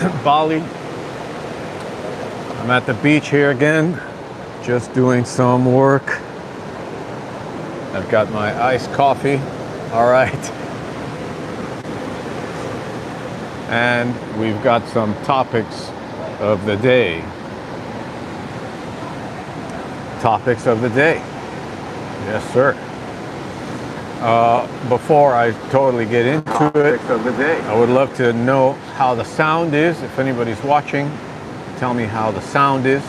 Bali. I'm at the beach here again, just doing some work. I've got my iced coffee. All right. And we've got some topics of the day. Topics of the day. Yes, sir. Before I totally get into it, I would love to know how the sound is. If anybody's watching, tell me how the sound is.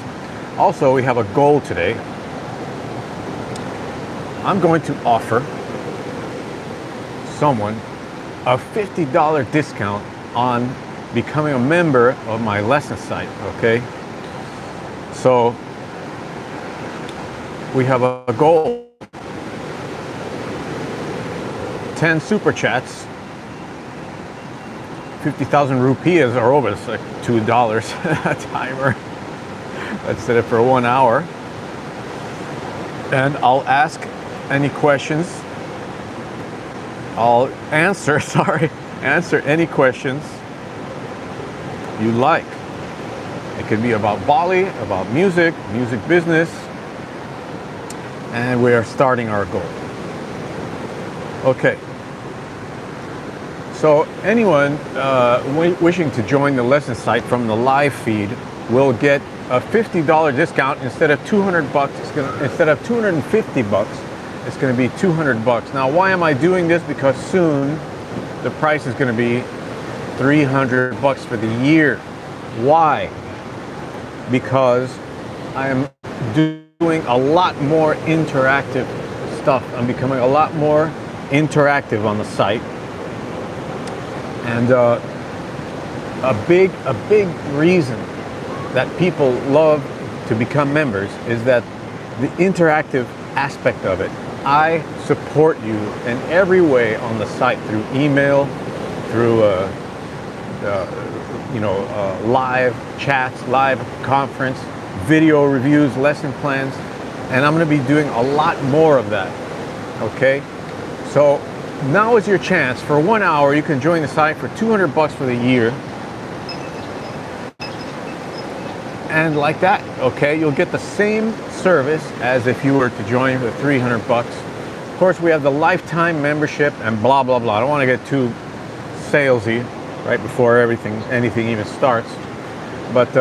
Also, we have a goal today. I'm going to offer someone a $50 discount on becoming a member of my lesson site, okay? So, we have a goal. 10 super chats, 50,000 rupees are over. It's like $2 a timer. Let's set it for 1 hour. And I'll ask any questions. I'll answer, answer any questions you like. It could be about Bali, about music, music business, and we are starting our goal. Okay. So anyone wishing to join the lesson site from the live feed will get a $50 discount instead of 200 bucks. Instead of 250 bucks, it's going to be 200 bucks. Now, why am I doing this? Because soon the price is going to be 300 bucks for the year. Why? Because I am doing a lot more interactive stuff. I'm becoming a lot more interactive on the site. And a big reason that people love to become members is that the interactive aspect of it. I support you in every way on the site, through email, through live chats, live conference, video reviews, lesson plans, and I'm going to be doing a lot more of that. Okay, so now is your chance. For 1 hour, you can join the site for 200 bucks for the year. And like that, okay, you'll get the same service as if you were to join for 300 bucks. Of course, we have the lifetime membership and blah, blah, blah. I don't want to get too salesy right before anything even starts. But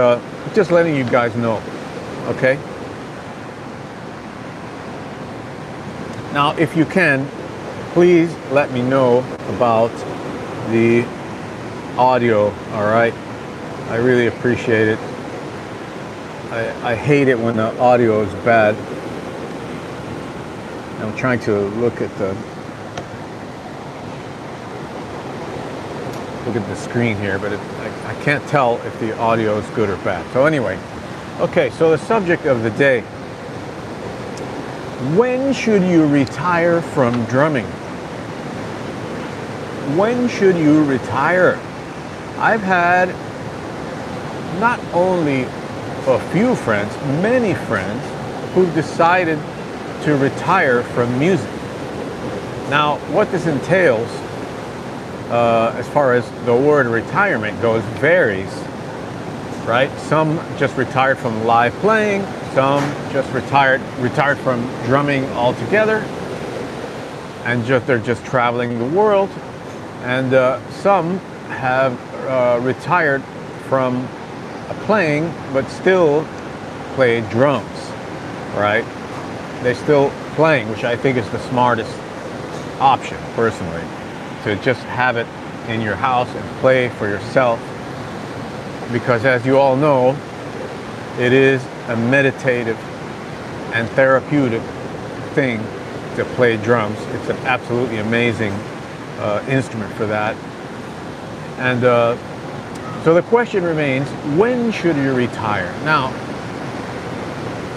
just letting you guys know, okay? Now, if you can, please let me know about the audio, all right? I really appreciate it. I hate it when the audio is bad. I'm trying to look at the screen here, but I can't tell if the audio is good or bad. So anyway, okay, so the subject of the day. When should you retire from drumming? When should you retire? I've had not only a few friends, many friends who've decided to retire from music. Now, what this entails, as far as the word retirement goes, varies, right? Some just retired from live playing, some just retired from drumming altogether, and they're just traveling the world, and some have retired from playing but still play drums, right? They're still playing, which I think is the smartest option personally, to just have it in your house and play for yourself, because as you all know, it is a meditative and therapeutic thing to play drums. It's an absolutely amazing instrument for that. And so the question remains, when should you retire? Now,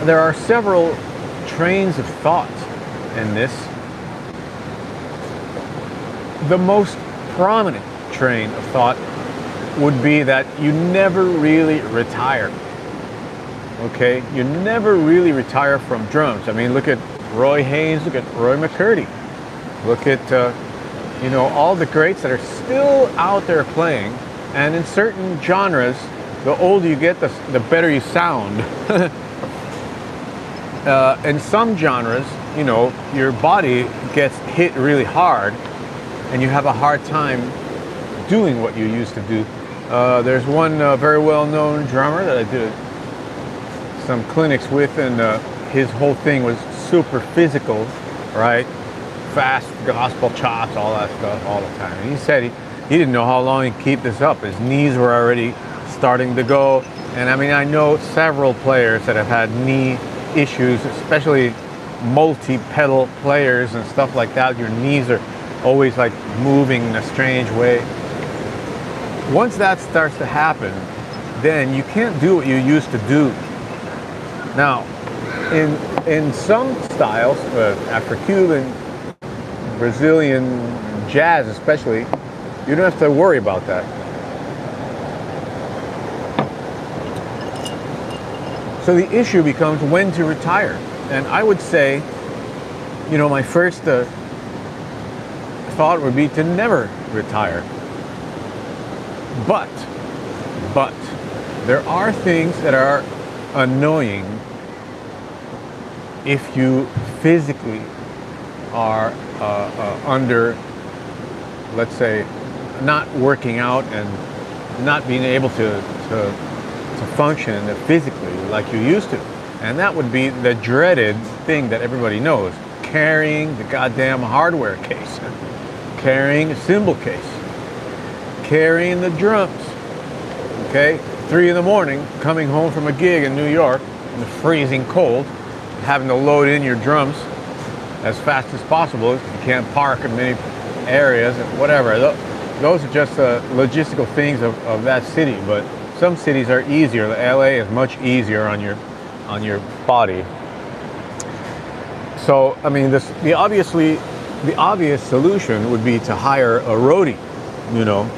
there are several trains of thought in this. The most prominent train of thought would be that you never really retire. Okay, you never really retire from drums. I mean, look at Roy Haynes, look at Roy McCurdy, look at all the greats that are still out there playing And in certain genres, the older you get, the better you sound. In some genres, you know, your body gets hit really hard and you have a hard time doing what you used to do. There's one very well-known drummer that I did some clinics with, and his whole thing was super physical, right? Fast gospel chops, all that stuff all the time. And he said he didn't know how long he'd keep this up. His knees were already starting to go. And I mean, I know several players that have had knee issues, especially multi-pedal players and stuff like that. Your knees are always like moving in a strange way. Once that starts to happen, then you can't do what you used to do. Now, in some styles, Afro-Cuban, Brazilian, jazz especially, you don't have to worry about that. So the issue becomes when to retire. And I would say, you know, my first thought would be to never retire. But there are things that are annoying if you physically are under, let's say, not working out and not being able to function physically like you used to. And that would be the dreaded thing that everybody knows: carrying the goddamn hardware case, carrying a cymbal case, carrying the drums. Okay, 3 in the morning, coming home from a gig in New York in the freezing cold, having to load in your drums as fast as possible. You can't park in many areas and whatever. Those are just logistical things of that city. But some cities are easier. LA is much easier on your body. So I mean, the obvious solution would be to hire a roadie, you know,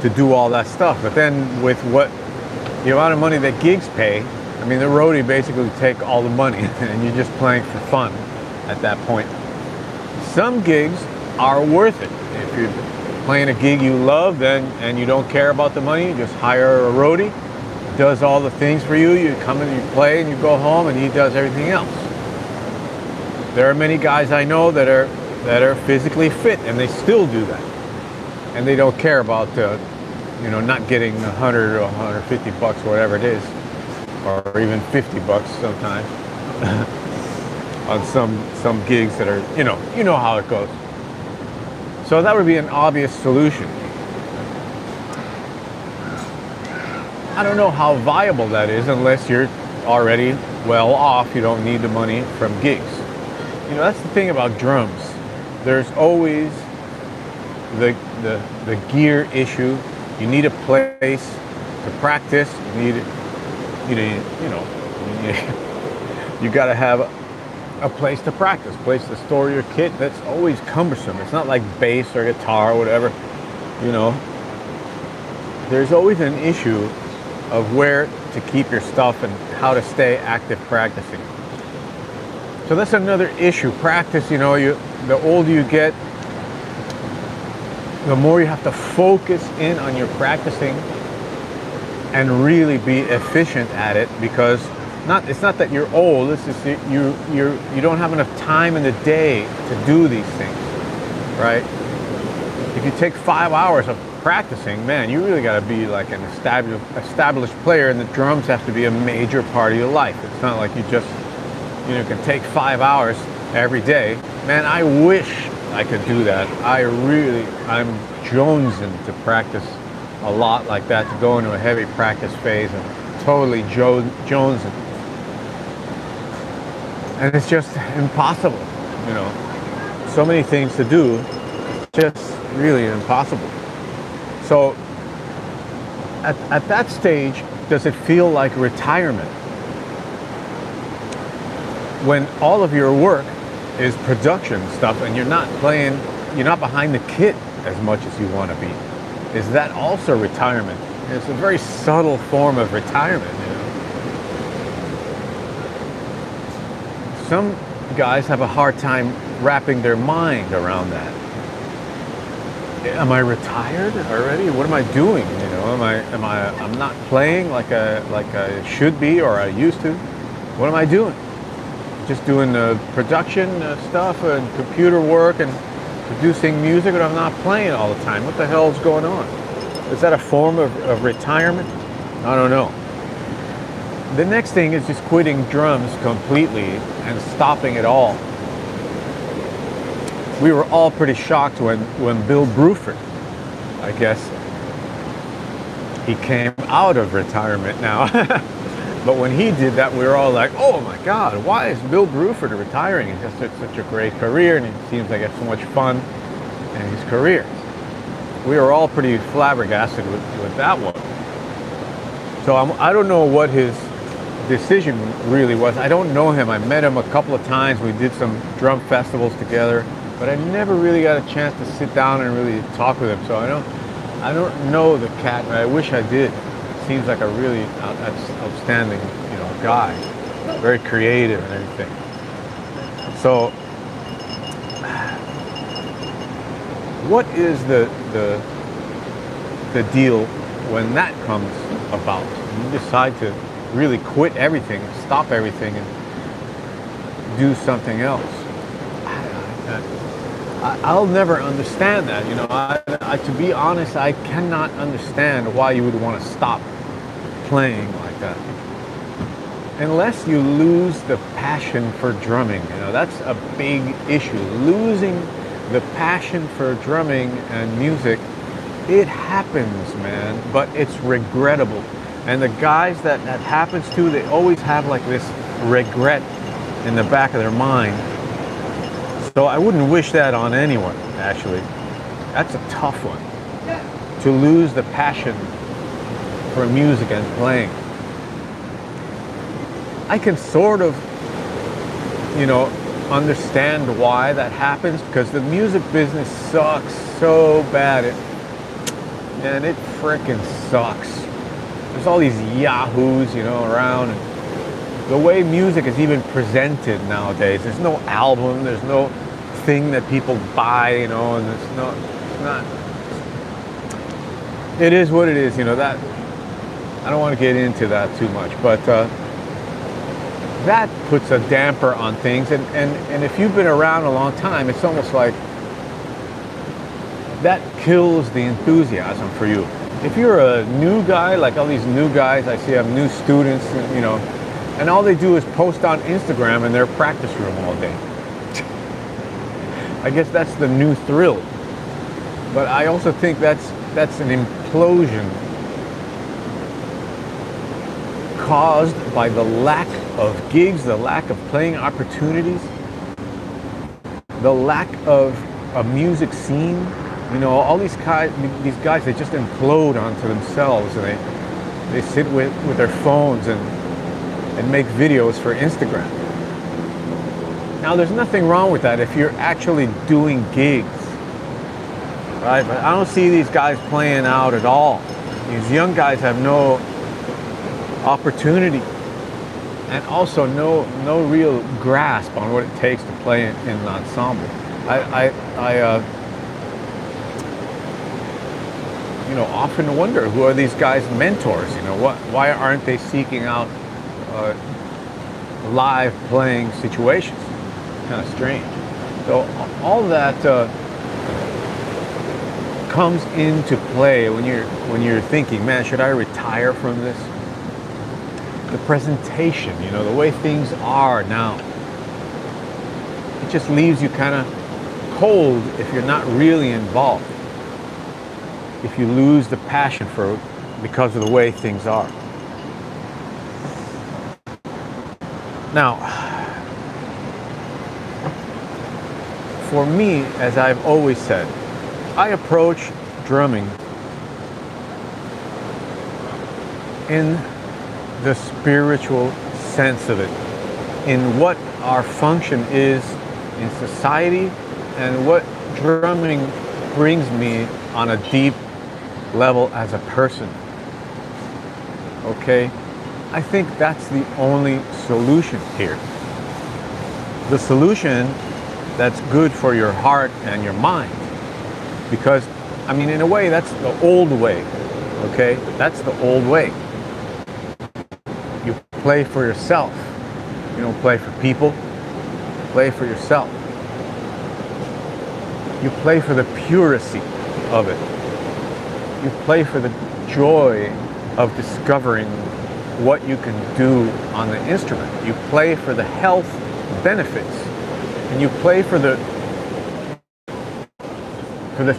to do all that stuff. But then with the amount of money that gigs pay, I mean, the roadie basically take all the money and you're just playing for fun at that point. Some gigs are worth it. If you're playing a gig you love, and you don't care about the money, you just hire a roadie, does all the things for you. You come in, you play, and you go home, and he does everything else. There are many guys I know that are physically fit, and they still do that, and they don't care about you know, not getting 100 or 150 bucks, whatever it is, or even 50 bucks sometimes on some gigs that are, you know how it goes. So that would be an obvious solution. I don't know how viable that is unless you're already well off. You don't need the money from gigs. You know, that's the thing about drums. There's always the gear issue. You need a place to practice. You got to have a place to practice, place to store your kit. That's always cumbersome. It's not like bass or guitar or whatever, you know. There's always an issue of where to keep your stuff and how to stay active practicing. So that's another issue. Practice, you know, the older you get, the more you have to focus in on your practicing and really be efficient at it, because it's not that you're old, it's just you don't have enough time in the day to do these things, right? If you take 5 hours of practicing, man, you really got to be like an established player, and the drums have to be a major part of your life. It's not like you just, you know, can take 5 hours every day. Man, I wish I could do that. I'm jonesing to practice a lot like that, to go into a heavy practice phase and totally jonesing. And it's just impossible, you know. So many things to do, just really impossible. So at that stage, does it feel like retirement? When all of your work is production stuff and you're not behind the kit as much as you want to be. Is that also retirement? It's a very subtle form of retirement, you know. Some guys have a hard time wrapping their mind around that. am I retired already? What am I doing? You know, I'm not playing like I should be or I used to. What am I doing? Just doing production stuff and computer work and producing music, but I'm not playing all the time. What the hell is going on? Is that a form of retirement? I don't know. The next thing is just quitting drums completely and stopping it all. We were all pretty shocked when Bill Bruford, I guess, he came out of retirement now. But when he did that, we were all like, oh my God, why is Bill Bruford retiring? He has such a great career and he seems like he has so much fun in his career. We were all pretty flabbergasted with that one. So I don't know what his decision really was. I don't know him. I met him a couple of times. We did some drum festivals together, but I never really got a chance to sit down and really talk with him. So I don't know the cat, and I wish I did. Seems like a really outstanding, guy, very creative and everything. So, what is the deal when that comes about? You decide to really quit everything, stop everything, and do something else. I'll never understand that. To be honest, I cannot understand why you would want to stop playing like that. Unless you lose the passion for drumming, that's a big issue. Losing the passion for drumming and music, it happens, man, but it's regrettable. And the guys that happens to, they always have like this regret in the back of their mind. So I wouldn't wish that on anyone, actually. That's a tough one. To lose the passion for music and playing. I can sort of, understand why that happens, because the music business sucks so bad. It frickin' sucks. There's all these yahoos, around. And the way music is even presented nowadays, there's no album, there's no thing that people buy, and it's not. It is what it is, that. I don't want to get into that too much, but that puts a damper on things. And if you've been around a long time, it's almost like that kills the enthusiasm for you. If you're a new guy, like all these new guys, I see I have new students, and all they do is post on Instagram in their practice room all day. I guess that's the new thrill. But I also think that's an implosion caused by the lack of gigs, the lack of playing opportunities, the lack of a music scene. All these guys, they just implode onto themselves, and they sit with their phones and make videos for Instagram. Now, there's nothing wrong with that if you're actually doing gigs, right? But I don't see these guys playing out at all. These young guys have no opportunity and also no real grasp on what it takes to play in an ensemble. I often wonder, who are these guys' mentors? Why aren't they seeking out live playing situations? Kind of strange. So all that comes into play when you're thinking, man, should I retire from this? The presentation, the way things are now, it just leaves you kind of cold if you're not really involved. If you lose the passion for it because of the way things are. Now, for me, as I've always said, I approach drumming in the spiritual sense of it, in what our function is in society and what drumming brings me on a deep level as a person. Okay? I think that's the only solution here. The solution that's good for your heart and your mind. Because I mean, in a way, that's the old way, okay? That's the old way. You play for yourself. You don't play for people. Play for yourself. You play for the purity of it. You play for the joy of discovering what you can do on the instrument. You play for the health benefits. And you play for the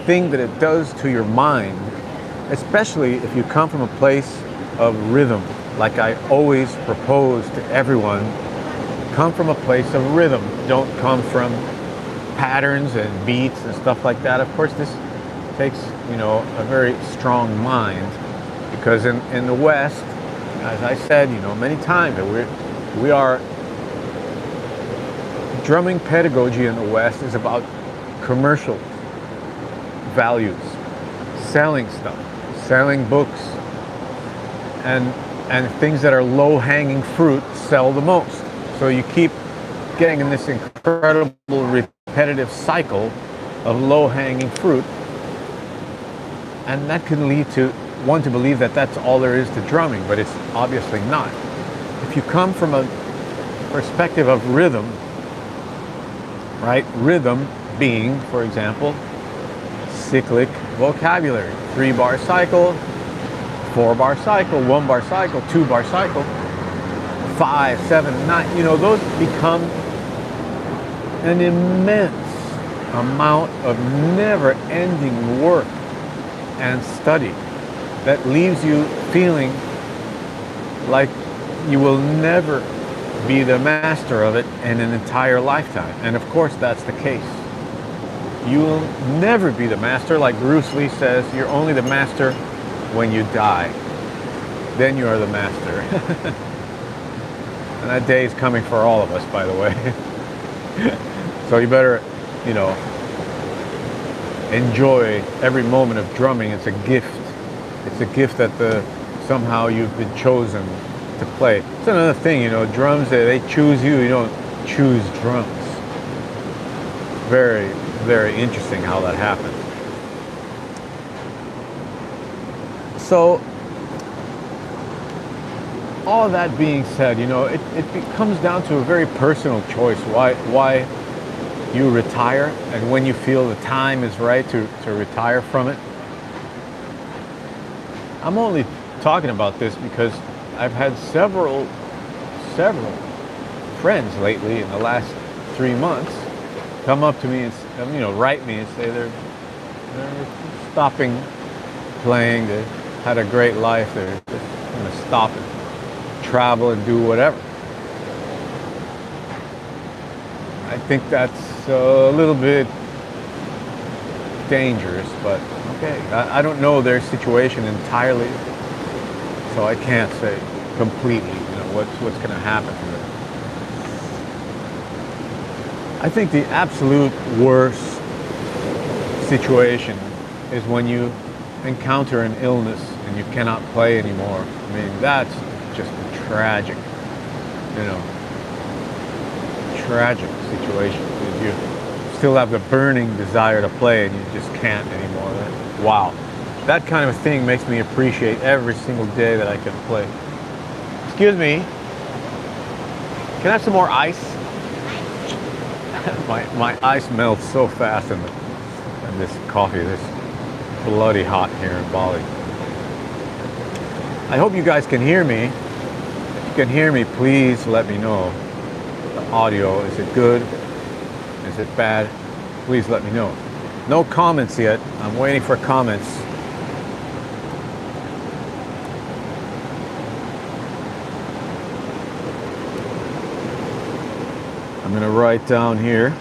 thing that it does to your mind, especially if you come from a place of rhythm. Like I always propose to everyone, come from a place of rhythm. Don't come from patterns and beats and stuff like that. Of course, this takes, a very strong mind, because in the West, as I said, many times, we are drumming pedagogy in the West is about commercial values, selling stuff, selling books, and things that are low-hanging fruit sell the most. So you keep getting in this incredible repetitive cycle of low-hanging fruit, and that can lead to one to believe that that's all there is to drumming, but it's obviously not. If you come from a perspective of rhythm, right? Rhythm being, for example, cyclic vocabulary. 3-bar cycle, 4-bar cycle, 1-bar cycle, 2-bar cycle, 5, 7, 9. Those become an immense amount of never-ending work and study that leaves you feeling like you will never be the master of it in an entire lifetime. And of course that's the case. You will never be the master. Like Bruce Lee says, you're only the master when you die. Then you are the master. And that day is coming for all of us, by the way. So you better, enjoy every moment of drumming. It's a gift. It's a gift that somehow you've been chosen to play. It's another thing, drums, they choose you. You don't choose drums. Very, very interesting how that happens. So, all of that being said, it comes down to a very personal choice. Why you retire, and when you feel the time is right to retire from it. I'm only talking about this because I've had several friends lately in the last 3 months come up to me and write me and say they're stopping playing. They had a great life. They're just going to stop and travel and do whatever. I think that's a little bit dangerous, but okay. I don't know their situation entirely, so I can't say completely, what's going to happen to them. I think the absolute worst situation is when you encounter an illness and you cannot play anymore. I mean, that's just a tragic situation, because you still have the burning desire to play and you just can't anymore. Wow. That kind of thing makes me appreciate every single day that I can play. Excuse me. Can I have some more ice? my ice melts so fast in this coffee. This bloody hot here in Bali. I hope you guys can hear me. If you can hear me, please let me know. The audio, is it good? Is it bad? Please let me know. No comments yet. I'm waiting for comments. I'm going to write down here.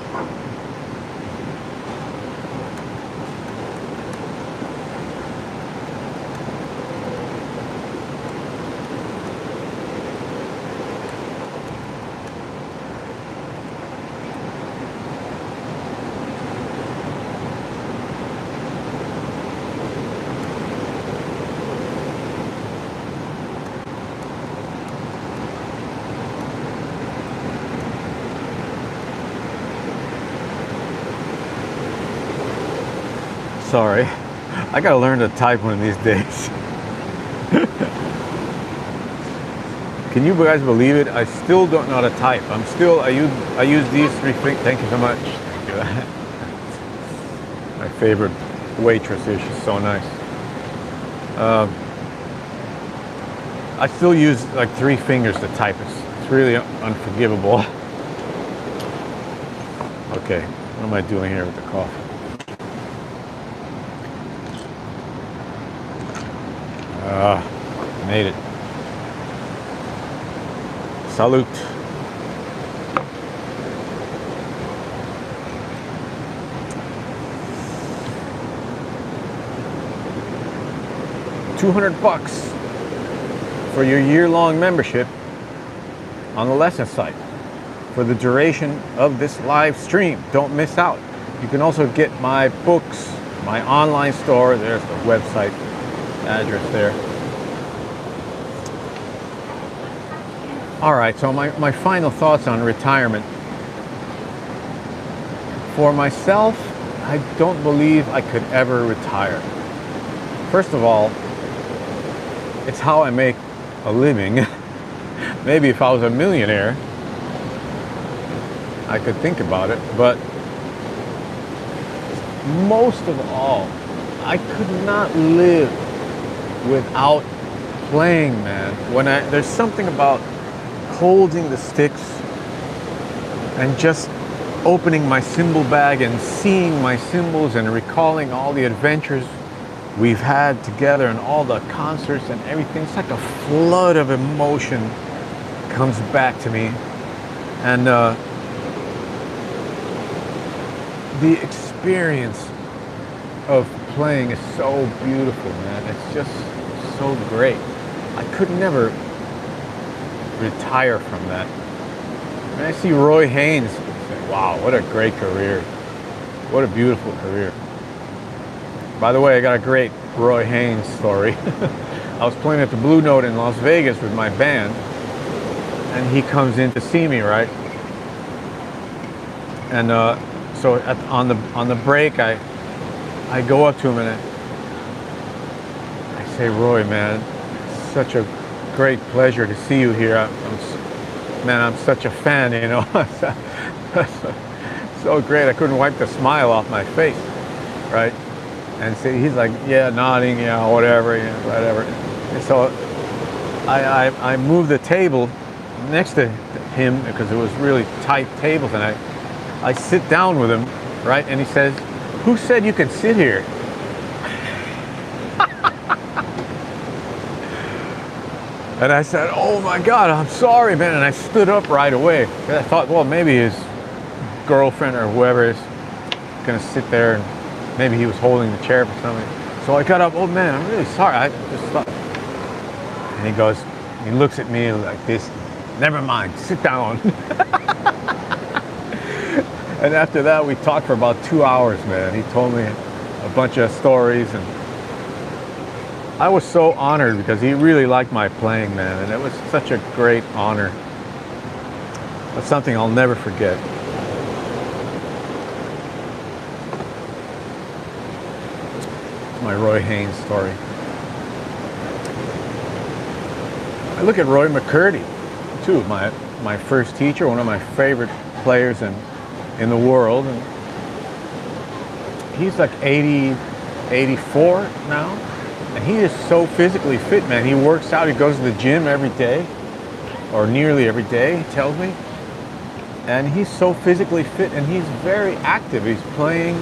Sorry, I gotta learn to type one of these days. Can you guys believe it? I still don't know how to type. I use these three things. Thank you so much. Thank you. My favorite waitress here. She's so nice. I still use like 3 fingers to type. It's really unforgivable. Okay, what am I doing here with the coffee? Made it. Salute. $200 for your year-long membership on the lesson site for the duration of this live stream. Don't miss out. You can also get my books, my online store. There's the website address there. All right, so my final thoughts on retirement. For myself, I don't believe I could ever retire. First of all, it's how I make a living. Maybe if I was a millionaire, I could think about it, but most of all, I could not live without playing, man. There's something about holding the sticks and just opening my cymbal bag and seeing my cymbals and recalling all the adventures we've had together and all the concerts and everything. It's like a flood of emotion comes back to me, and the experience of playing is so beautiful, man. It's just so great. I could never retire from that. When I see Roy Haynes, I say, wow, what a great career. What a beautiful career. By the way, I got a great Roy Haynes story. I was playing at the Blue Note in Las Vegas with my band, and he comes in to see me, right? And so on the break, I go up to him and I say, Roy, man, it's such a great pleasure to see you here. I'm such a fan, you know. So great, I couldn't wipe the smile off my face, right? And see, he's like, yeah, nodding, yeah, whatever, yeah, whatever. And so I moved the table next to him because it was really tight tables, and I sit down with him, right? And he says, who said you can sit here? And I said, oh my God, I'm sorry, man. And I stood up right away. And I thought, well, maybe his girlfriend or whoever is gonna sit there, and maybe he was holding the chair for something. So I got up, oh man, I'm really sorry. I just thought. And he looks at me like this, never mind, sit down. And after that, we talked for about 2 hours, man. He told me a bunch of stories, and I was so honored because he really liked my playing, man. And it was such a great honor. That's something I'll never forget. It's my Roy Haynes story. I look at Roy McCurdy, too, my first teacher, one of my favorite players in the world. And he's like 80, 84 now. And he is so physically fit, man. He works out, he goes to the gym every day, or nearly every day, he tells me. And he's so physically fit, and he's very active. He's playing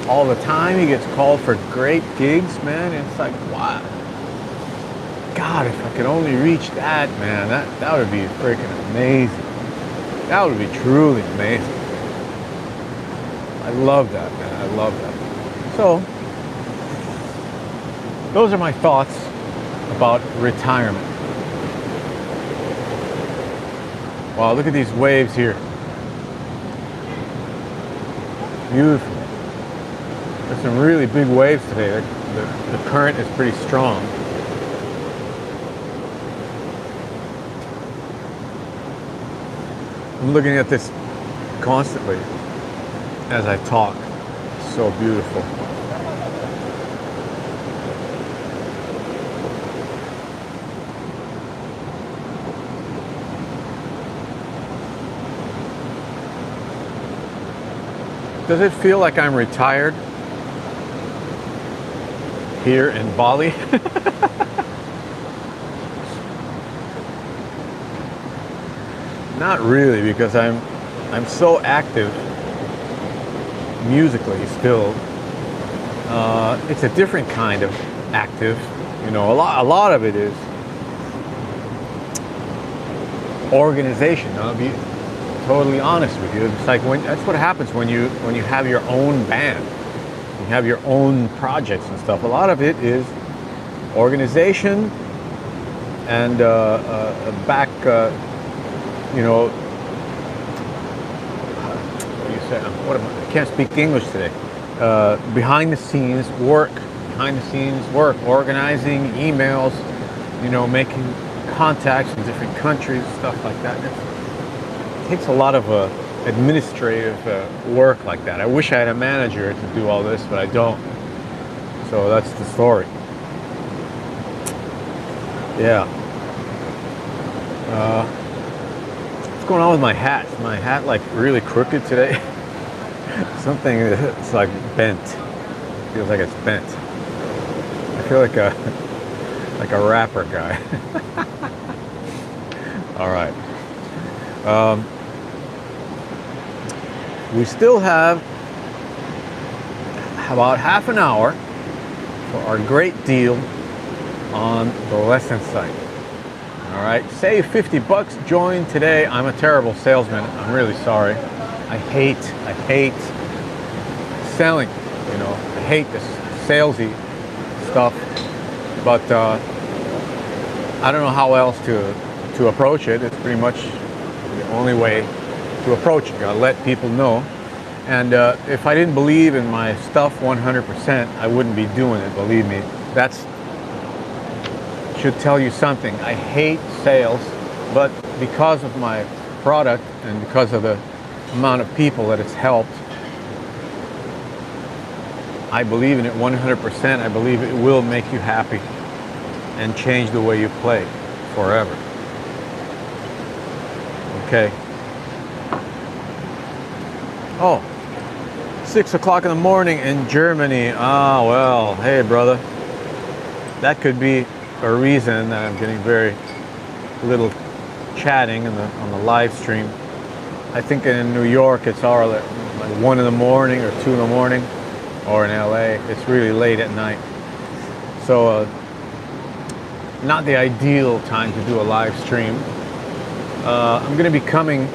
all the time. He gets called for great gigs, man. And it's like, wow. God, if I could only reach that, man, that would be freaking amazing. That would be truly amazing. I love that, man. I love that. So, those are my thoughts about retirement. Wow, look at these waves here. Beautiful. There's some really big waves today. The current is pretty strong. I'm looking at this constantly as I talk. It's so beautiful. Does it feel like I'm retired here in Bali? Not really, because I'm so active musically still. It's a different kind of active. You know, a lot of it is organization. I'll be totally honest with you. It's like that's what happens when you have your own band, you have your own projects and stuff. A lot of it is organization and back. You know, what do you say? I can't speak English today. Behind the scenes work, organizing emails, you know, making contacts in different countries, stuff like that. It takes a lot of administrative work like that. I wish I had a manager to do all this, but I don't. So that's the story. Yeah. What's going on with my hat? Is my hat like really crooked today? Something, it's like bent. Feels like it's bent. I feel like a rapper guy. All right. We still have about half an hour for our great deal on the lesson site. All right, save 50 bucks. Join today. I'm a terrible salesman. I'm really sorry. I hate selling. You know, I hate this salesy stuff. But I don't know how else to approach it. It's pretty much the only way to approach it. You gotta let people know. And if I didn't believe in my stuff 100%, I wouldn't be doing it. Believe me. That's should tell you something. I hate sales, but because of my product and because of the amount of people that it's helped, I believe in it 100%. I believe it will make you happy and change the way you play forever. Okay. Oh, 6 o'clock in the morning in Germany. Ah, well, hey, brother. That could be a reason that I'm getting very little chatting on the live stream. I think in New York it's all like 1 in the morning or 2 in the morning, or in LA it's really late at night. So not the ideal time to do a live stream. I'm going to be coming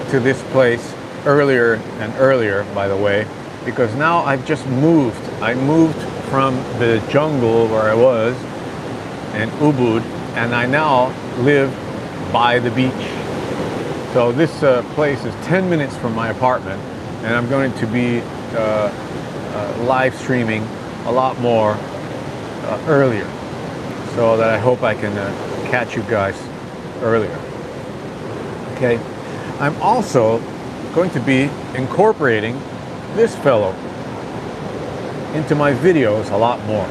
to this place earlier and earlier, by the way, because now I've just moved. I moved from the jungle where I was in Ubud, and I now live by the beach. So this place is 10 minutes from my apartment, and I'm going to be live streaming a lot more earlier, so that I hope I can catch you guys earlier. Okay, I'm also going to be incorporating this fellow into my videos a lot more.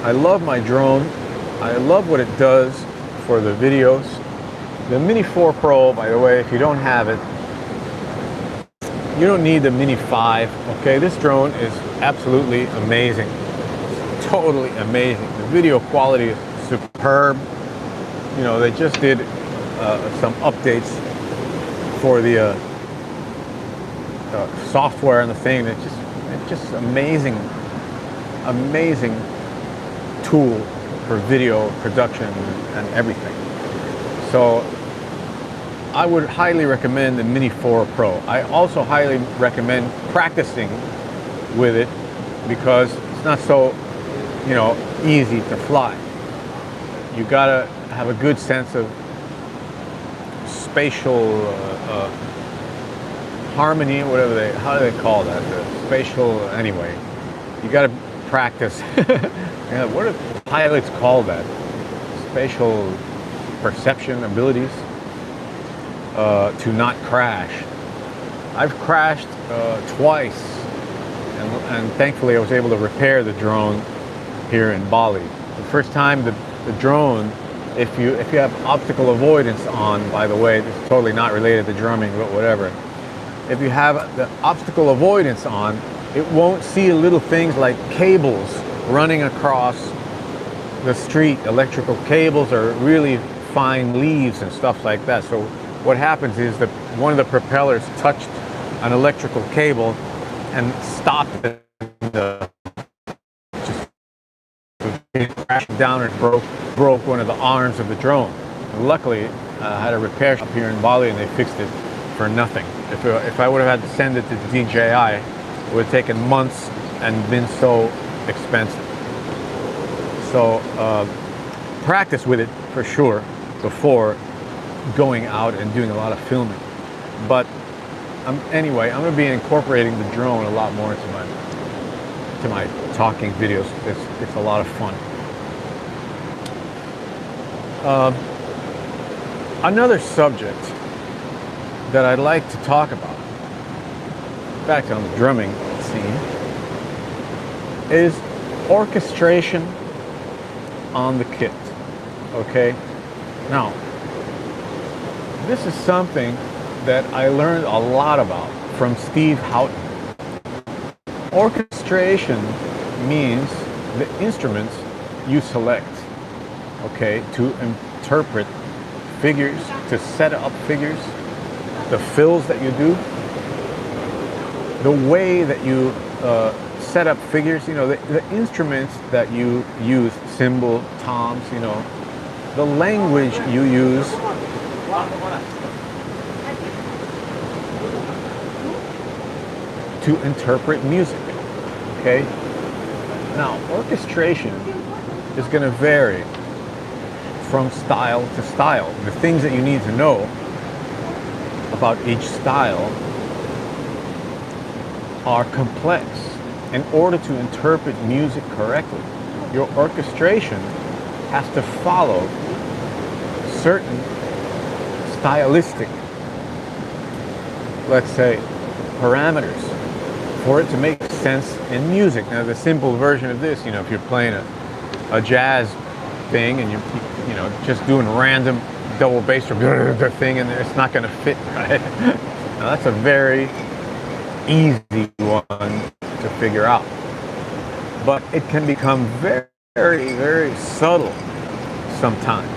I love my drone. I love what it does for the videos. The Mini 4 Pro, by the way, if you don't have it, you don't need the Mini 5. Okay, this drone is absolutely amazing. It's totally amazing. The video quality is superb. You know, they just did some updates for the software and the thing. It's just amazing tool for video production and everything. So I would highly recommend the Mini 4 Pro. I also highly recommend practicing with it because it's not so, you know, easy to fly. You gotta have a good sense of spatial harmony, how do they call that? The spatial, anyway. You gotta practice. Yeah, what do pilots call that? Spatial perception abilities to not crash. I've crashed twice, and thankfully I was able to repair the drone here in Bali. The first time the drone, if you have optical avoidance on, by the way, this is totally not related to drumming, but whatever. if you have the obstacle avoidance on, it won't see little things like cables running across the street, electrical cables, or really fine leaves and stuff like that. So what happens is that one of the propellers touched an electrical cable and stopped it. It crashed down and broke one of the arms of the drone. And luckily, I had a repair shop here in Bali and they fixed it for nothing. If I would have had to send it to DJI, it would have taken months and been so expensive. So practice with it for sure before going out and doing a lot of filming. But anyway, I'm going to be incorporating the drone a lot more into my talking videos. It's a lot of fun. Another subject that I'd like to talk about, back on the drumming scene, is orchestration on the kit. Okay? Now, this is something that I learned a lot about from Steve Houghton. Orchestration means the instruments you select, okay, to interpret figures, to set up figures, the fills that you do, the way that you set up figures, you know, the instruments that you use, cymbal, toms, you know, the language you use to interpret music, okay? Now, orchestration is going to vary from style to style. The things that you need to know about each style are complex. In order to interpret music correctly, your orchestration has to follow certain stylistic, let's say, parameters for it to make sense in music. Now, the simple version of this, you know, if you're playing a jazz thing and you know, just doing random double bass or thing in there, it's not going to fit, right? Now, that's a very easy one to figure out. But it can become very, very subtle sometimes.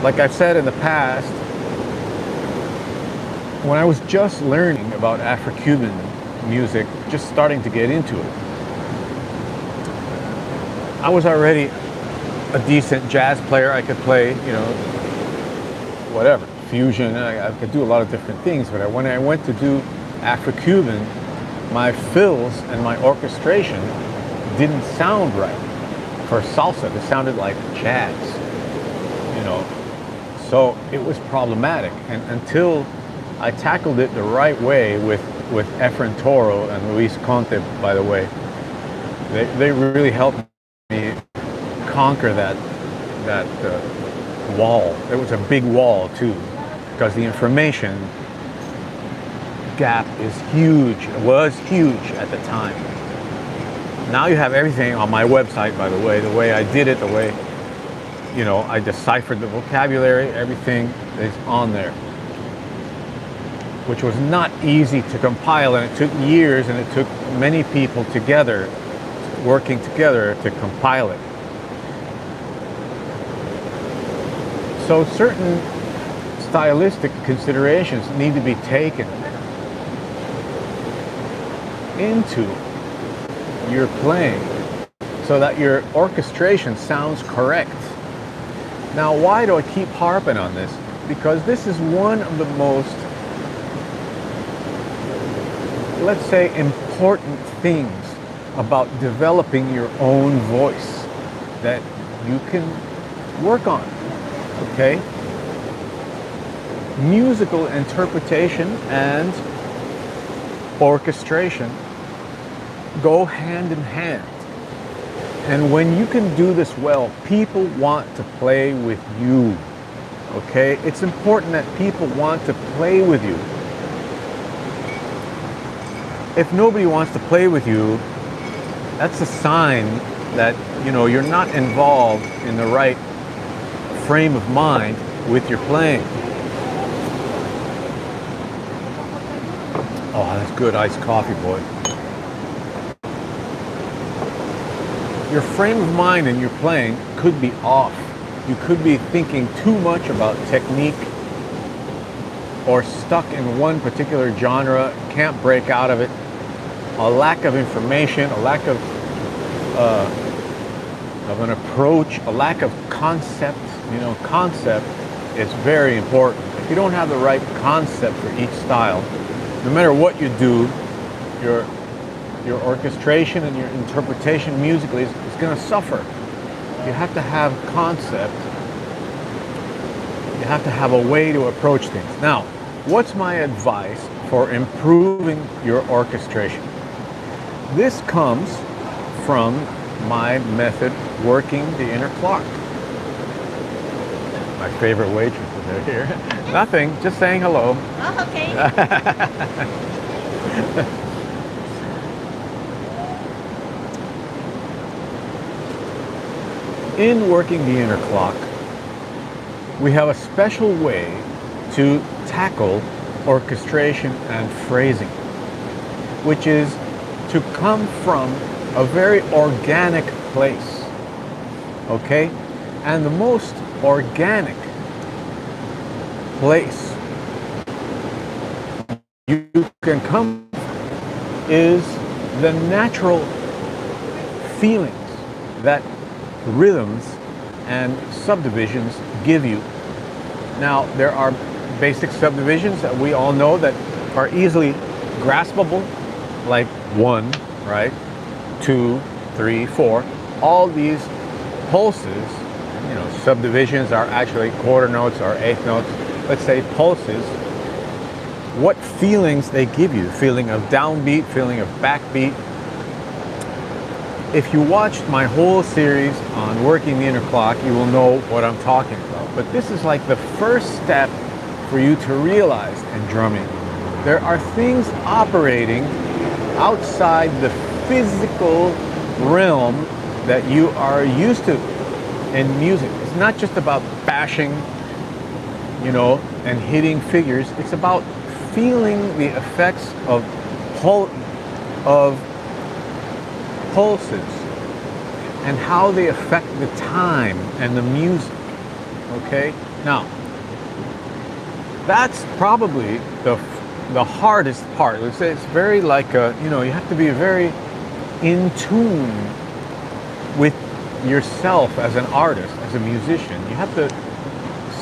Like I've said in the past, when I was just learning about Afro-Cuban music, just starting to get into it, I was already a decent jazz player. I could play, you know, whatever, fusion. I could do a lot of different things. But when I went to do Afro-Cuban, my fills and my orchestration didn't sound right. For salsa, it sounded like jazz, you know. So it was problematic. And until I tackled it the right way with Efren Toro and Luis Conte, by the way, they really helped me conquer that wall. It was a big wall too, because the information gap is huge. It was huge at the time. Now you have everything on my website, by the way I did it, the way, you know, I deciphered the vocabulary, everything is on there, which was not easy to compile, and it took years, and it took many people together, working together to compile it. So certain stylistic considerations need to be taken into your playing so that your orchestration sounds correct. Now, why do I keep harping on this? Because this is one of the most, let's say, important things about developing your own voice that you can work on, okay? Musical interpretation and orchestration go hand in hand. And when you can do this well, people want to play with you, okay? It's important that people want to play with you. If nobody wants to play with you, that's a sign that, you know, you're not involved in the right frame of mind with your playing. Oh, that's good iced coffee, boy. Your frame of mind in your playing could be off. You could be thinking too much about technique or stuck in one particular genre, can't break out of it. A lack of information, a lack of an approach, a lack of concept. You know, concept is very important. If you don't have the right concept for each style, no matter what you do, your orchestration and your interpretation musically is going to suffer. You have to have concept. You have to have a way to approach things. Now, what's my advice for improving your orchestration? This comes from my method, working the inner clock. My favorite waitress is here. Nothing, just saying hello. Oh, okay. In working the inner clock, we have a special way to tackle orchestration and phrasing, which is to come from a very organic place, okay? And the most organic place you can come is the natural feelings that rhythms and subdivisions give you. Now, there are basic subdivisions that we all know that are easily graspable, like 1, right? 2, 3, 4. All these pulses, you know, subdivisions are actually quarter notes or eighth notes. Let's say pulses. What feelings they give you? Feeling of downbeat, feeling of backbeat. If you watched my whole series on working the inner clock, you will know what I'm talking about. But this is like the first step for you to realize in drumming. There are things operating outside the physical realm that you are used to in music. It's not just about bashing, you know, and hitting figures. It's about feeling the effects of pulses and how they affect the time and the music. Okay? Now, that's probably the hardest part. Let's say it's very like a, you know, you have to be very in tune with yourself as an artist, as a musician. You have to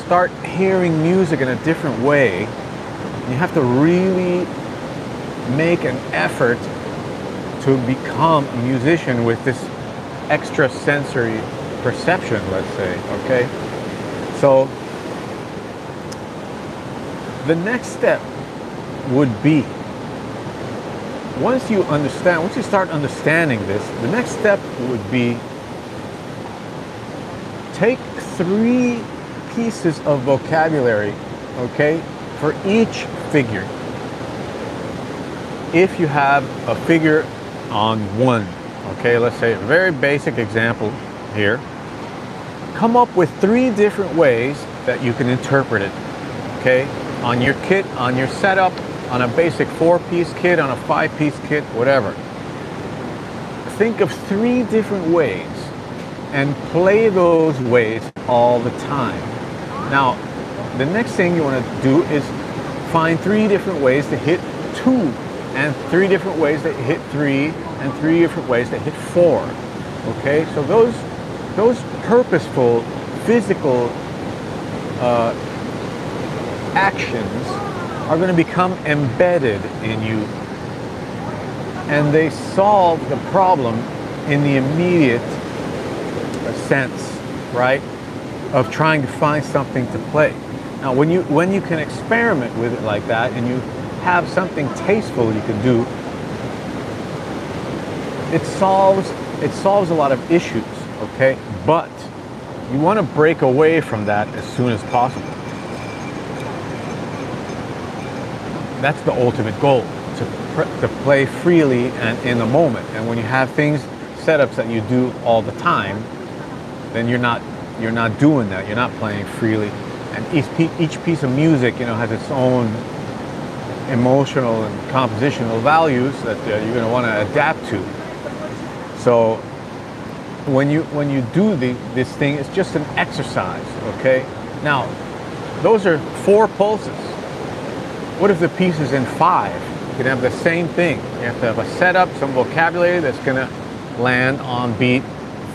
start hearing music in a different way. You have to really make an effort to become a musician with this extra sensory perception, let's say, okay? So the next step would be, once you start understanding this, the next step would be take 3 pieces of vocabulary, okay, for each figure. If you have a figure on 1, okay, let's say a very basic example here, come up with 3 different ways that you can interpret it, okay, on your kit, on your setup, on a basic 4-piece kit, on a 5-piece kit, whatever. Think of 3 different ways and play those ways all the time. Now, the next thing you want to do is find 3 different ways to hit 2, and 3 different ways that hit 3, and 3 different ways that hit 4. Okay, so those purposeful physical actions are going to become embedded in you, and they solve the problem in the immediate sense, right, of trying to find something to play. Now, when you can experiment with it like that, and you have something tasteful you can do, it solves a lot of issues, okay? But you want to break away from that as soon as possible. That's the ultimate goal, to play freely and in the moment. And when you have setups that you do all the time, then you're not doing that. You're not playing freely. And each piece of music, you know, has its own emotional and compositional values that you're going to want to adapt to. So when you do this thing, it's just an exercise, okay? Now, those are 4 pulses. What if the piece is in 5? You can have the same thing. You have to have a setup, some vocabulary that's going to land on beat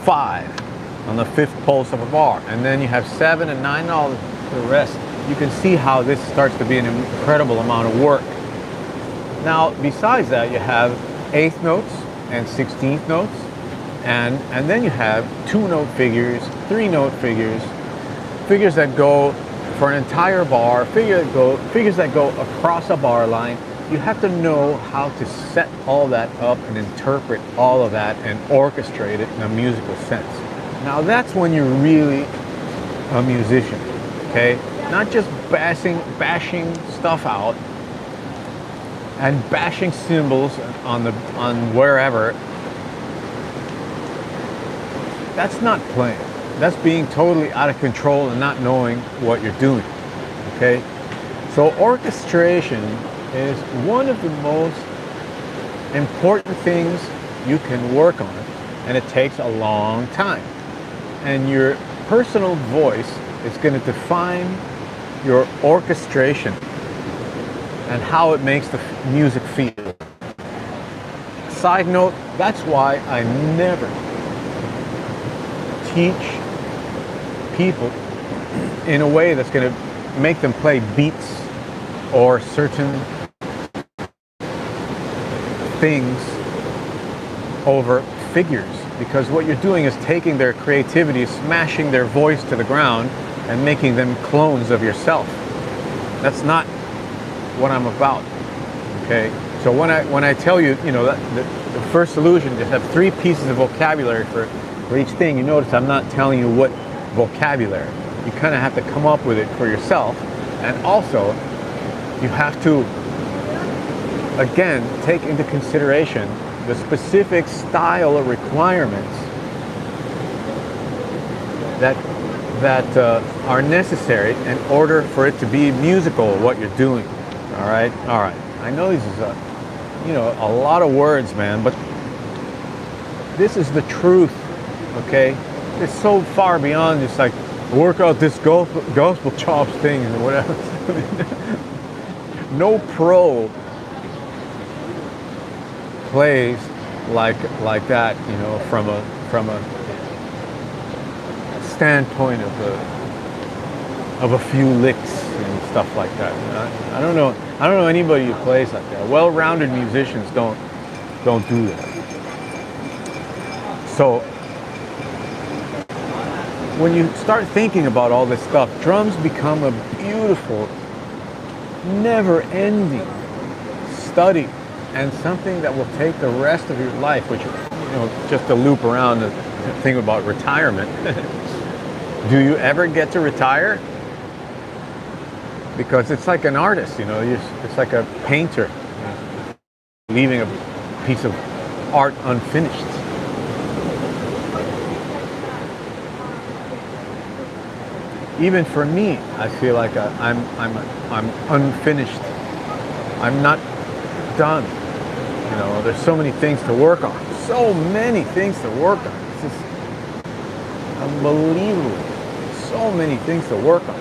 5, on the 5th pulse of a bar. And then you have 7 and 9 and all the rest. You can see how this starts to be an incredible amount of work. Now, besides that, you have 8th notes and 16th notes. And then you have 2-note figures, 3-note figures, figures that go for an entire bar, figures that go across a bar line. You have to know how to set all that up and interpret all of that and orchestrate it in a musical sense. Now that's when you're really a musician, okay? Not just bashing stuff out and bashing cymbals on wherever. That's not playing. That's being totally out of control and not knowing what you're doing, okay? So orchestration is one of the most important things you can work on, and it takes a long time. And your personal voice is going to define your orchestration and how it makes the music feel. Side note, that's why I never teach people in a way that's going to make them play beats or certain things over figures, because what you're doing is taking their creativity, smashing their voice to the ground and making them clones of yourself. That's not what I'm about, okay? So when I tell you, the first solution, just have 3 pieces of vocabulary for each thing, you notice I'm not telling you what vocabulary. You kind of have to come up with it for yourself. And also, you have to, again, take into consideration the specific style of requirements that are necessary in order for it to be musical, what you're doing. All right? I know this is a lot of words, man, but this is the truth, okay? It's so far beyond just like work out this gospel chops thing or whatever. No pro plays like that, from a standpoint of a few licks and stuff like that. I don't know anybody who plays like that. Well-rounded musicians don't do that. So when you start thinking about all this stuff, drums become a beautiful, never-ending study and something that will take the rest of your life, which, just to loop around the thing about retirement. Do you ever get to retire? Because it's like an artist, it's like a painter leaving a piece of art unfinished. Even for me, I feel like I'm unfinished. I'm not done. There's so many things to work on. So many things to work on. It's just unbelievable. So many things to work on.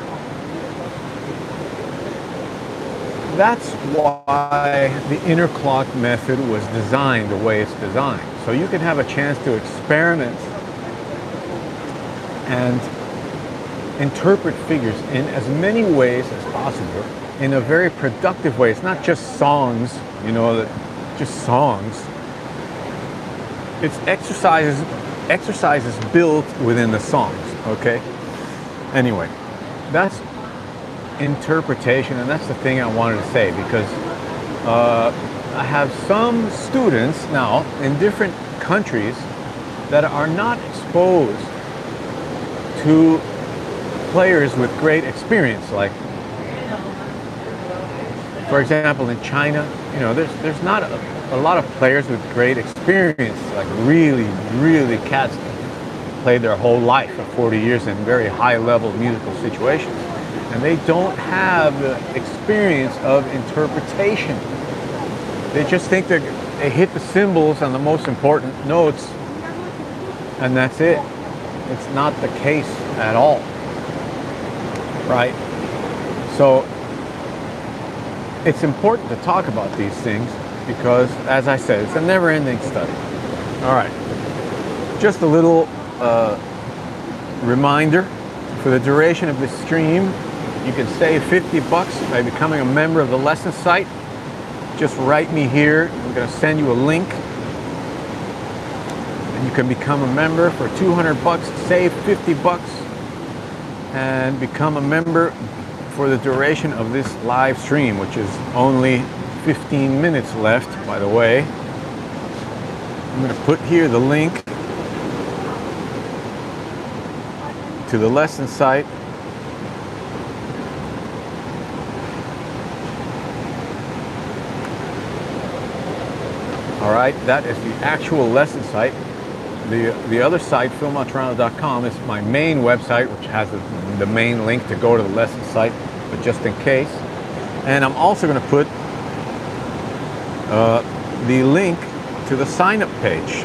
That's why the inner clock method was designed the way it's designed. So you can have a chance to experiment and interpret figures in as many ways as possible in a very productive way. It's not just songs, just songs. It's exercises built within the songs, okay? Anyway, that's interpretation, and that's the thing I wanted to say, because I have some students now in different countries that are not exposed to players with great experience. Like, for example, in China, there's not a lot of players with great experience, like really cats played their whole life for 40 years in very high level musical situations. and they don't have the experience of interpretation. They just think they hit the symbols on the most important notes, and that's it. It's not the case at all, right? So it's important to talk about these things because, as I said, it's a never-ending study. All right, just a little reminder: for the duration of this stream, you can save $50 by becoming a member of the lesson site. Just write me here. I'm going to send you a link, and you can become a member for $200. Save $50 and become a member for the duration of this live stream, which is only 15 minutes left, by the way. I'm going to put here the link to the lesson site. All right, that is the actual lesson site. The other site, philmontrano.com, is my main website, which has the main link to go to the lesson site, but just in case. And I'm also going to put the link to the sign-up page.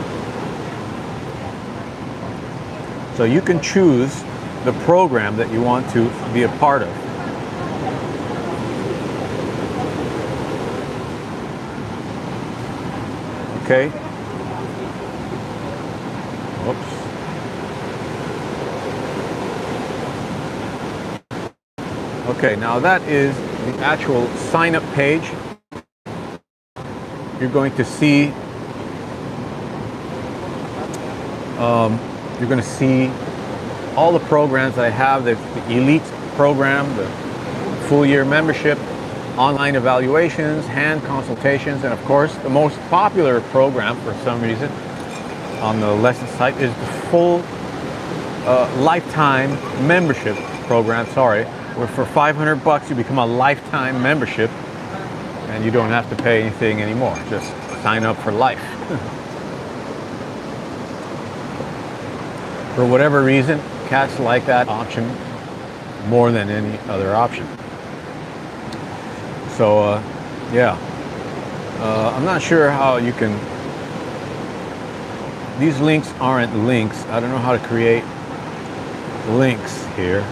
So you can choose the program that you want to be a part of. Okay? Whoops. Okay, now that is the actual sign-up page. You're going to see all the programs I have. The Elite program, the full year membership, online evaluations, hand consultations, and of course the most popular program for some reason on the lesson site is the full lifetime membership program, where for $500 you become a lifetime membership and you don't have to pay anything anymore. Just sign up for life. For whatever reason, cats like that option more than any other option. So, yeah. I'm not sure how you can... These links aren't links. I don't know how to create links here.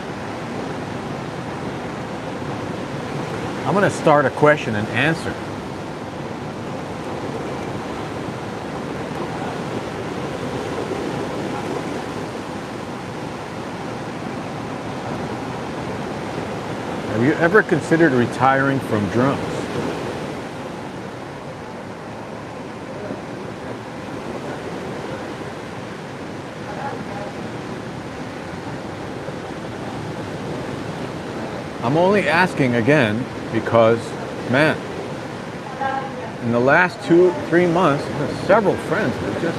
I'm going to start a question and answer. Have you ever considered retiring from drums? I'm only asking again because, man, in the last 2-3 months, several friends have just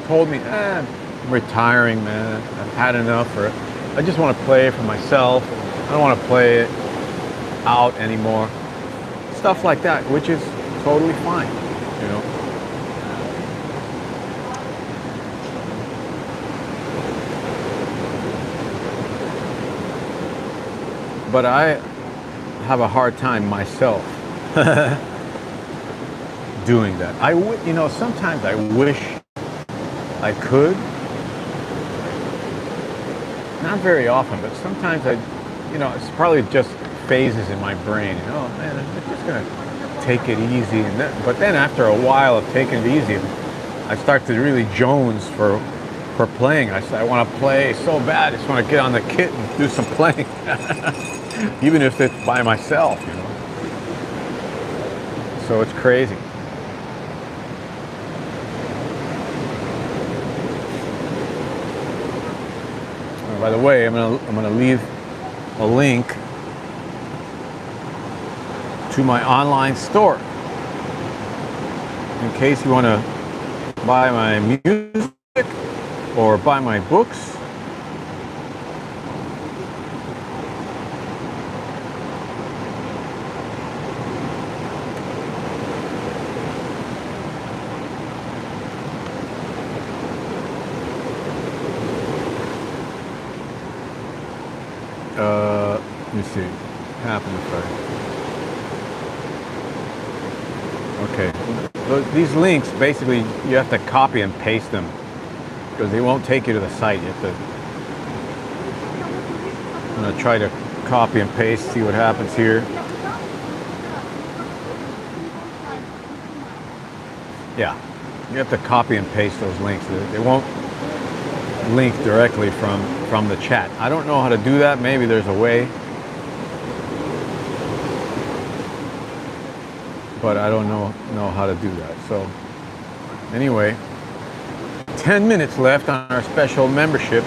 told me, I'm retiring, man. I've had enough, or I just want to play for myself. I don't want to play it out anymore. Stuff like that, which is totally fine, you know. But I have a hard time myself doing that. Sometimes I wish I could. Not very often, but sometimes it's probably just phases in my brain. Man, I'm just gonna take it easy. But then after a while of taking it easy, I start to really jones for playing. I want to play so bad. I just want to get on the kit and do some playing. Even if it's by myself, So it's crazy. Oh, by the way, I'm gonna leave a link to my online store in case you want to buy my music or buy my books. Let me see. Happen if I. Okay. These links, basically, you have to copy and paste them because they won't take you to the site. You have to. I'm gonna try to copy and paste, see what happens here. Yeah, you have to copy and paste those links. They won't link directly from the chat. I don't know how to do that. Maybe there's a way, but I don't know how to do that. So anyway, 10 minutes left on our special membership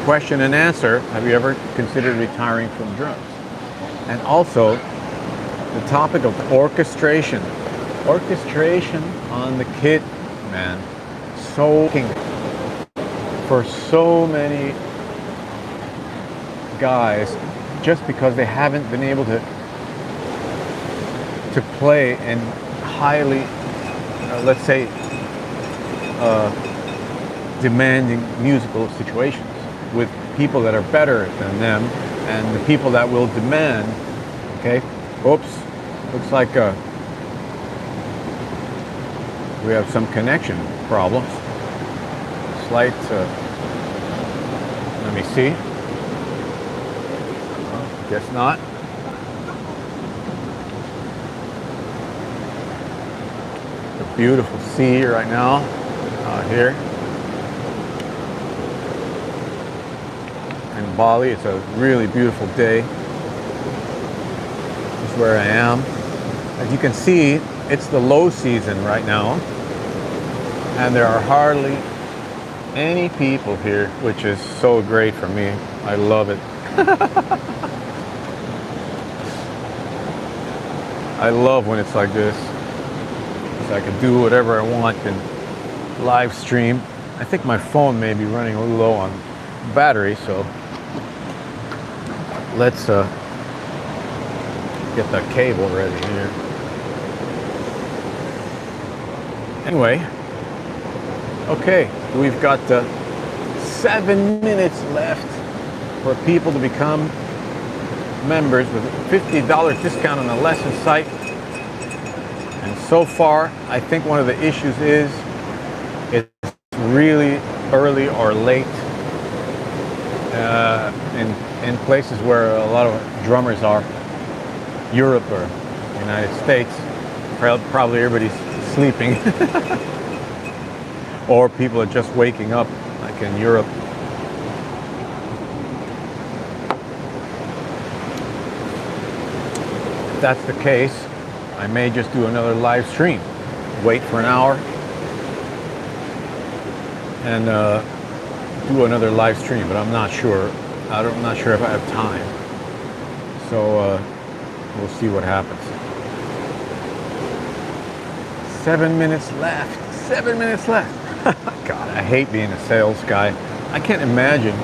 question and answer. Have you ever considered retiring from drums? And also the topic of orchestration. Orchestration on the kit, man. So for so many guys, just because they haven't been able to play in highly, let's say, demanding musical situations with people that are better than them, and the people that will demand. Okay, oops, looks like we have some connection problems. Slight, let me see. Guess not. The beautiful sea right now out here in Bali. It's a really beautiful day. This is where I am. As you can see, it's the low season right now, and there are hardly any people here, which is so great for me. I love it. I love when it's like this. So I can do whatever I want and live stream. I think my phone may be running a little low on battery, so let's get the cable ready here. Anyway, okay, we've got 7 minutes left for people to become members with a $50 discount on the lesson site. And so far, I think one of the issues is it's really early or late in places where a lot of drummers are, Europe or United States. Probably everybody's sleeping. Or people are just waking up, like in Europe. If that's the case, I may just do another live stream. Wait for an hour and do another live stream, but I'm not sure. I'm not sure if I have time. So we'll see what happens. 7 minutes left. 7 minutes left. God, I hate being a sales guy. I can't imagine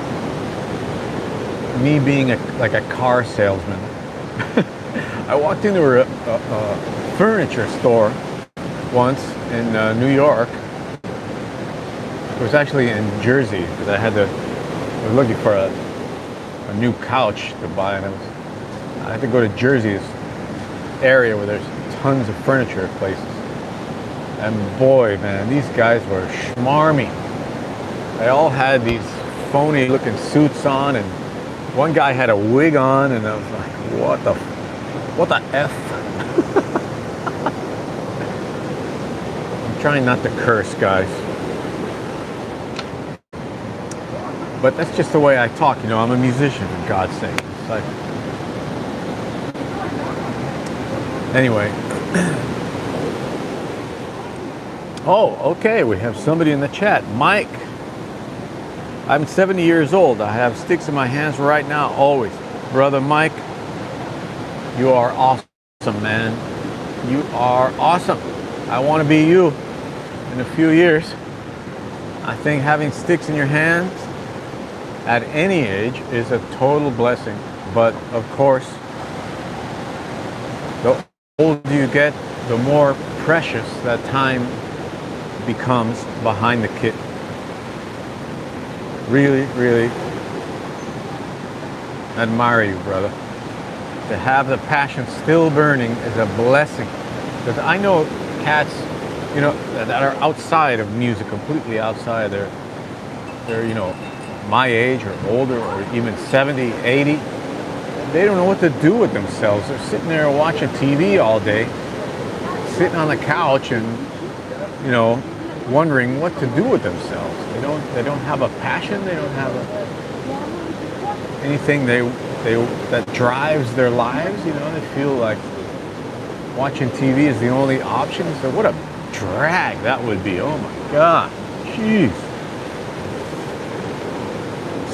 me being like a car salesman. I walked into a furniture store once in New York. It was actually in Jersey because I was looking for a new couch to buy, and I had to go to Jersey, this area where there's tons of furniture places. And boy, man, these guys were schmarmy. They all had these phony looking suits on, and one guy had a wig on, and I was like, what the F? I'm trying not to curse, guys. But that's just the way I talk, you know. I'm a musician, for God's sake. It's like... Anyway. Oh, okay, we have somebody in the chat. Mike. I'm 70 years old. I have sticks in my hands right now, always. Brother Mike, you are awesome, man. You are awesome. I want to be you in a few years. I think having sticks in your hands at any age is a total blessing. But of course, the older you get, the more precious that time becomes behind the kit. Really, really admire you, brother. To have the passion still burning is a blessing. Because I know cats, that are outside of music, completely outside. They're my age or older or even 70, 80. They don't know what to do with themselves. They're sitting there watching TV all day, sitting on the couch and, wondering what to do with themselves. They don't have a passion. They don't have anything that drives their lives. They feel like watching TV is the only option. So what a drag that would be. Oh my God. Jeez.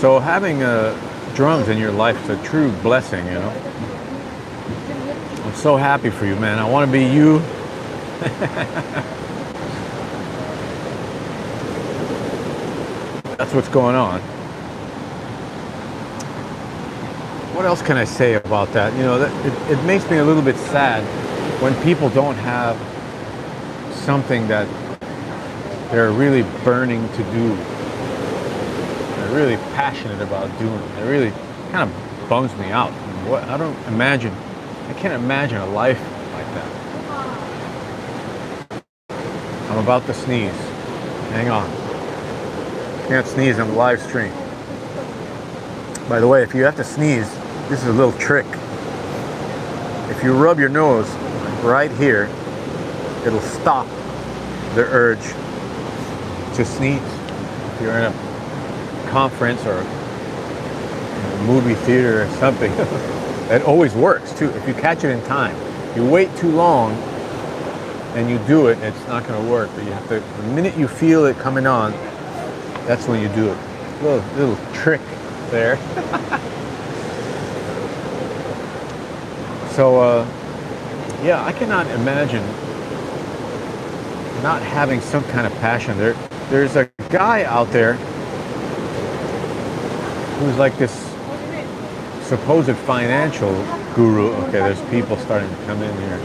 So having drums in your life is a true blessing, I'm so happy for you, man. I want to be you. That's what's going on. What else can I say about that? It makes me a little bit sad when people don't have something that they're really burning to do. They're really passionate about doing it. It really kind of bums me out. I can't imagine a life like that. I'm about to sneeze. Hang on. Can't sneeze on the live stream. By the way, if you have to sneeze, this is a little trick. If you rub your nose right here, it'll stop the urge to sneeze. If you're in a conference or a movie theater or something, it always works too. If you catch it in time, you wait too long and you do it, it's not going to work. But you have to, the minute you feel it coming on, that's when you do it. Little trick there. So, yeah, I cannot imagine not having some kind of passion. There's a guy out there who's like this supposed financial guru. Okay, there's people starting to come in here,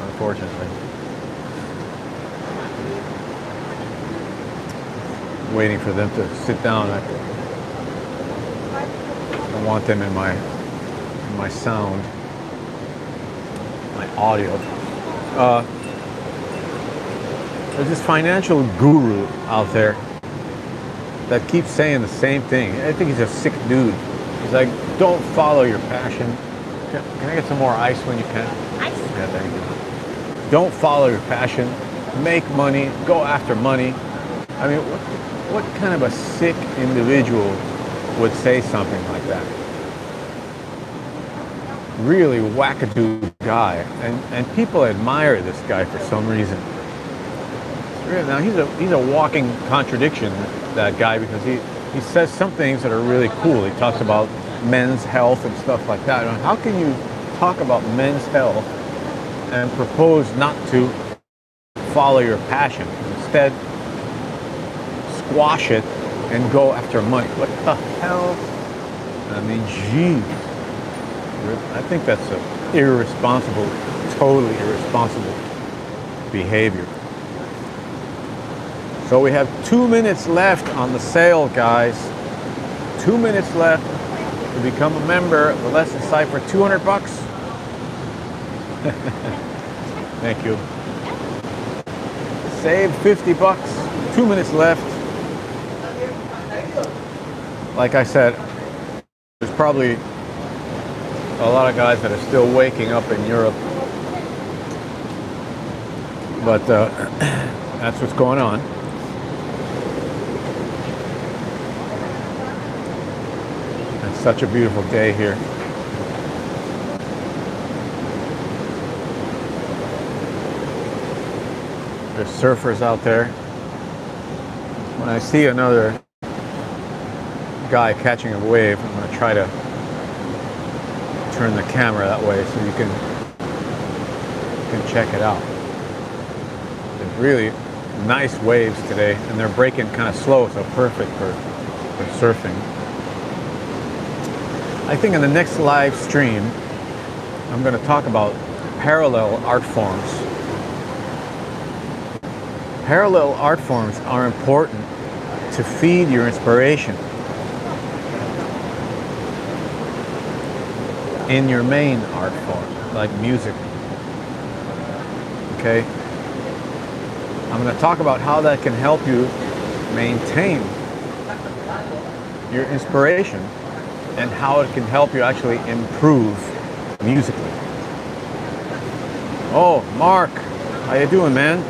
unfortunately. Waiting for them to sit down. I want them in my sound, my audio. There's this financial guru out there that keeps saying the same thing. I think he's a sick dude. He's like, don't follow your passion. Can I get some more ice when you can? Ice? Yeah, thank you. Don't follow your passion. Make money. Go after money. I mean, what kind of a sick individual would say something like that? Really wackadoo guy. And people admire this guy for some reason. Now, he's a walking contradiction, that guy, because he says some things that are really cool. He talks about men's health and stuff like that. How can you talk about men's health and propose not to follow your passion? Instead, squash it and go after money. What the hell? I mean, geez. I think that's a irresponsible, totally irresponsible behavior. So we have 2 minutes left on the sale, guys. 2 minutes left to become a member of the Lesson site for $200. Thank you. Save $50. 2 minutes left. Like I said, there's probably a lot of guys that are still waking up in Europe. But that's what's going on. It's such a beautiful day here. There's surfers out there. When I see another guy catching a wave, I'm going to try to turn the camera that way so you can check it out. There's really nice waves today, and they're breaking kind of slow, so perfect for surfing. I think in the next live stream, I'm going to talk about parallel art forms. Parallel art forms are important to feed your inspiration. in your main art form, like music. Okay? I'm going to talk about how that can help you maintain your inspiration and how it can help you actually improve musically. Oh, Mark, how you doing, man?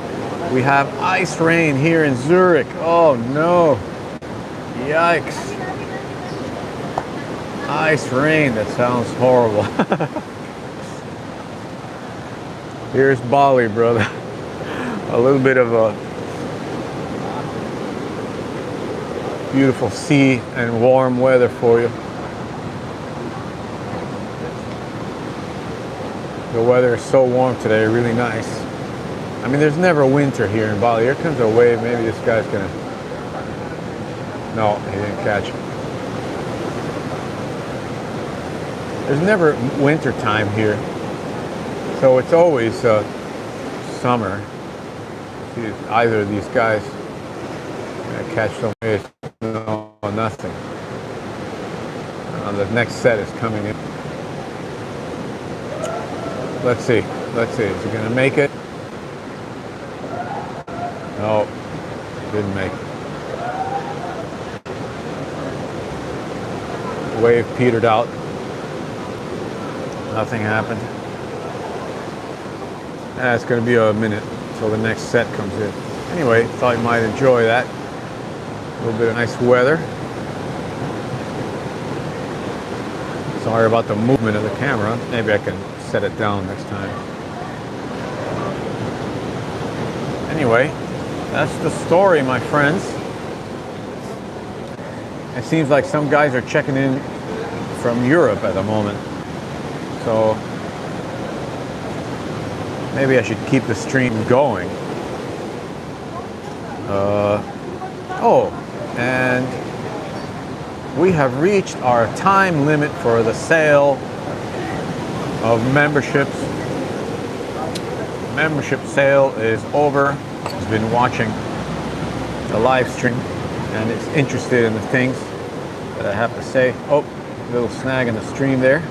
We have ice rain here in Zurich. Oh no. Yikes. Ice rain, that sounds horrible. Here's Bali, brother. A little bit of a beautiful sea and warm weather for you. The weather is so warm today, really nice. I mean, there's never winter here in Bali. Here comes a wave. Maybe this guy's gonna... No, he didn't catch it. There's never winter time here. So it's always summer. See, either of these guys catch some waves. No, nothing. The next set is coming in. Let's see. Let's see. Is he going to make it? No, didn't make it. Wave petered out. Nothing happened. It's going to be a minute until the next set comes in. Anyway, thought you might enjoy that. A little bit of nice weather. Sorry about the movement of the camera. Maybe I can set it down next time. Anyway, that's the story, my friends. It seems like some guys are checking in from Europe at the moment. So maybe I should keep the stream going. Oh, and we have reached our time limit for the sale of memberships. Membership sale is over. He's been watching the live stream and is interested in the things that I have to say. Oh, a little snag in the stream there.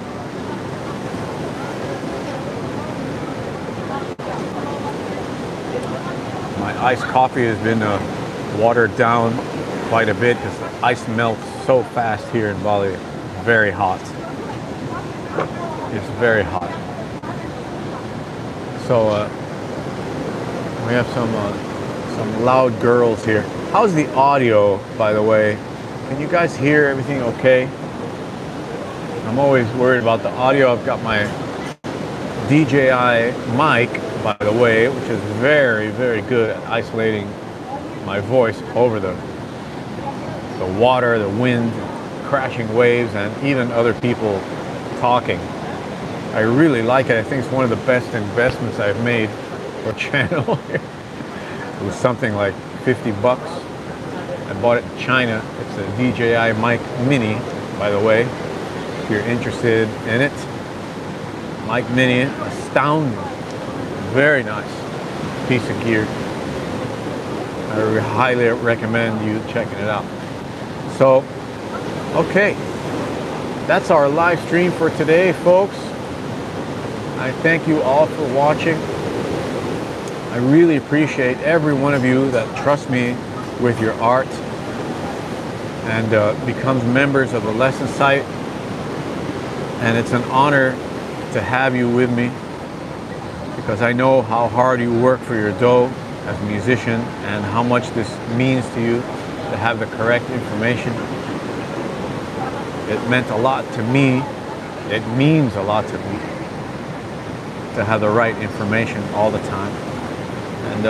My iced coffee has been watered down quite a bit because the ice melts so fast here in Bali. It's very hot. It's very hot. So we have some loud girls here. How's the audio, by the way? Can you guys hear everything okay? I'm always worried about the audio. I've got my DJI mic, by the way, which is very, very good at isolating my voice over the water, the wind, crashing waves, and even other people talking. I really like it. I think it's one of the best investments I've made for a channel. It was something like 50 bucks. I bought it in China. It's a DJI Mic Mini, by the way, if you're interested in it. Mic Mini, astounding. Very nice piece of gear. I highly recommend you checking it out. So, okay. That's our live stream for today, folks. I thank you all for watching. I really appreciate every one of you that trusts me with your art and becomes members of the lesson site. And it's an honor to have you with me because I know how hard you work for your dough as a musician and how much this means to you to have the correct information. It meant a lot to me. It means a lot to me to have the right information all the time. And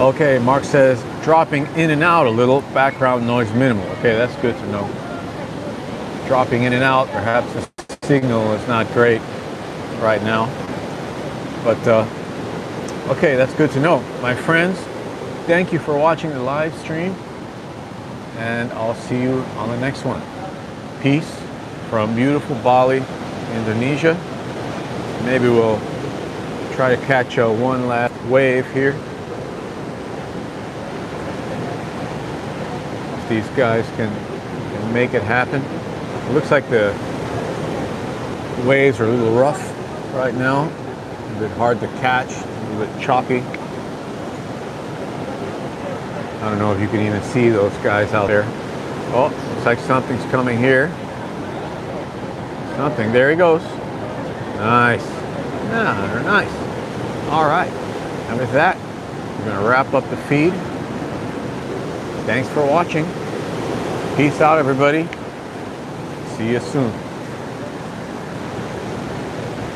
okay, Mark says dropping in and out a little, background noise minimal. Okay, that's good to know. Dropping in and out, perhaps the signal is not great right now. But okay, that's good to know. My friends, thank you for watching the live stream, and I'll see you on the next one. Peace from beautiful Bali, Indonesia. Maybe we'll try to catch one last wave here. If these guys can make it happen. It looks like the Waves are a little rough right now, a bit hard to catch, a little bit choppy. I don't know if you can even see those guys out there. Oh, looks like something's coming here. Something, there he goes. Nice. Yeah, they're nice. All right, and with that, we're gonna wrap up the feed. Thanks for watching. Peace out, everybody. See you soon.